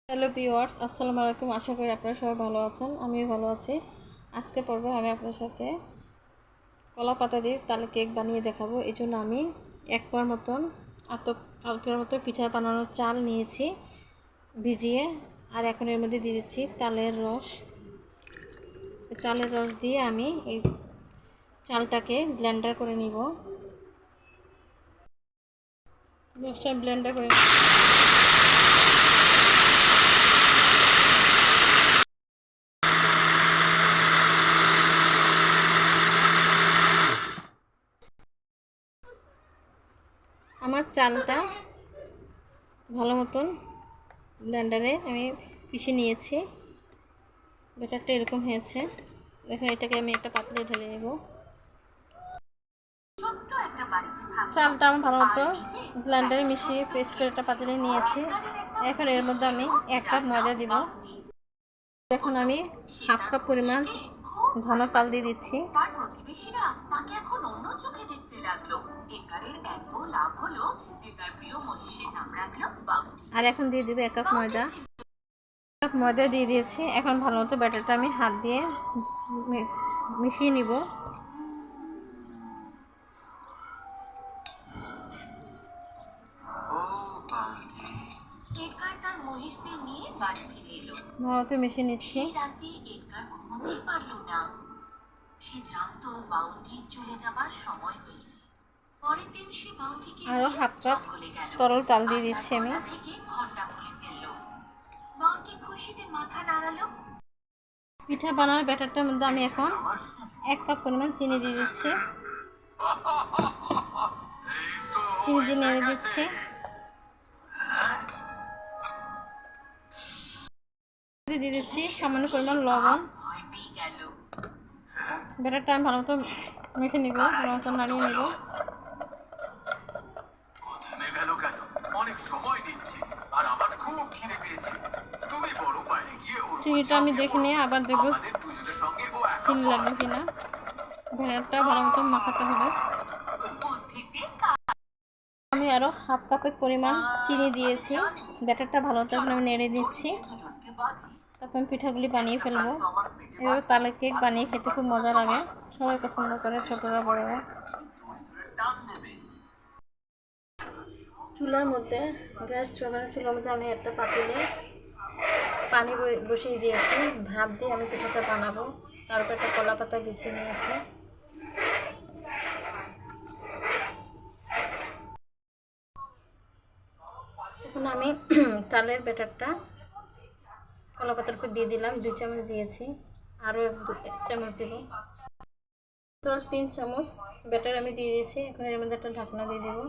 Hello viewers, আসসালামু আলাইকুম। আশা করি আপনারা সবাই ভালো আছেন। আমিও ভালো আছি। আজকে পর্বে আমি আপনার সাথে কলা পাতা দিয়ে তালে কেক বানিয়ে দেখাবো। এই জন্য আমি এক পোয়ার মতন আতপের মতো পিঠা বানানোর চাল নিয়েছি ভিজিয়ে। আর এখন এর মধ্যে দিয়ে দিচ্ছি তালের রস। তালের রস দিয়ে আমি এই চালটাকে ব্লেন্ডার করে নিব। রসটা ব্লেন্ডার করে আমার চালটা ভালো মতন ব্লেন্ডারে আমি পিষে নিয়েছি। ব্যাটারটা এরকম হয়েছে। দেখেন, এটাকে আমি একটা পাত্রে ঢেলে নেব। চালটা আমি ভালো মতো ব্লেন্ডারে মিশিয়ে পেস্ট করে একটা পাত্রে নিয়েছি। এখন এর মধ্যে আমি 1 কাপ ময়দা দিব। এখন আমি হাফ কাপ পরিমাণ ঘন তাল দিয়ে দিচ্ছি। আর এখন দিয়ে দিব 1 কাপ ময়দা। ময়দা দিয়ে দিয়েছি। এখন ভালো মতো ব্যাটারটা আমি হাত দিয়ে মিশিয়ে নিব। ভালো মতো মিশিয়ে নিচ্ছি। আরো হাফ কাপ তরল তাল দিয়ে দিচ্ছি আমি। পিঠা বানানোর ব্যাটারটার মধ্যে আমি এখন 1 কাপ পরিমাণ চিনি দিয়ে দিচ্ছি। চিনি দিয়ে নেড়ে দিচ্ছি। দিয়ে দিচ্ছি সামান্য পরিমাণ লবণ। ব্যাটারটা আমি ভালো মতো মেখে নিব, ভালো মতো নাড়িয়ে নিব। চিনিটা আমি দেখে নিয়ে আবার দেখব চিনি লাগবে কিনা। ব্যাটারটা ভালো মতো মাখাতে হবে। আমি আরো হাফ কাপের পরিমাণ চিনি দিয়েছি। ব্যাটারটা ভালো মতো আমি নেড়ে দিচ্ছি। তারপর আমি পিঠাগুলি বানিয়ে ফেলবো। এভাবে তালের কেক বানিয়ে খেতে খুব মজা লাগে, সবাই পছন্দ করে, ছোটরা বড়রা। চুলার মধ্যে চুলার মধ্যে আমি একটা পাতিলে পানি বসিয়ে দিয়েছি। ভাপ দিয়ে আমি পিঠাটা বানাবো। তারপর একটা কলা পাতা বিছিয়ে নিয়েছি। এখন আমি তালের ব্যাটারটা কলা পাতার উপর দিয়ে দিলাম। 2 চামচ দিয়েছি, আরও 1 চামচ দিব। 3 চামচ ব্যাটার আমি দিয়ে দিয়েছি। এখন এর মধ্যে একটা ঢাকনা দিয়ে দেবো।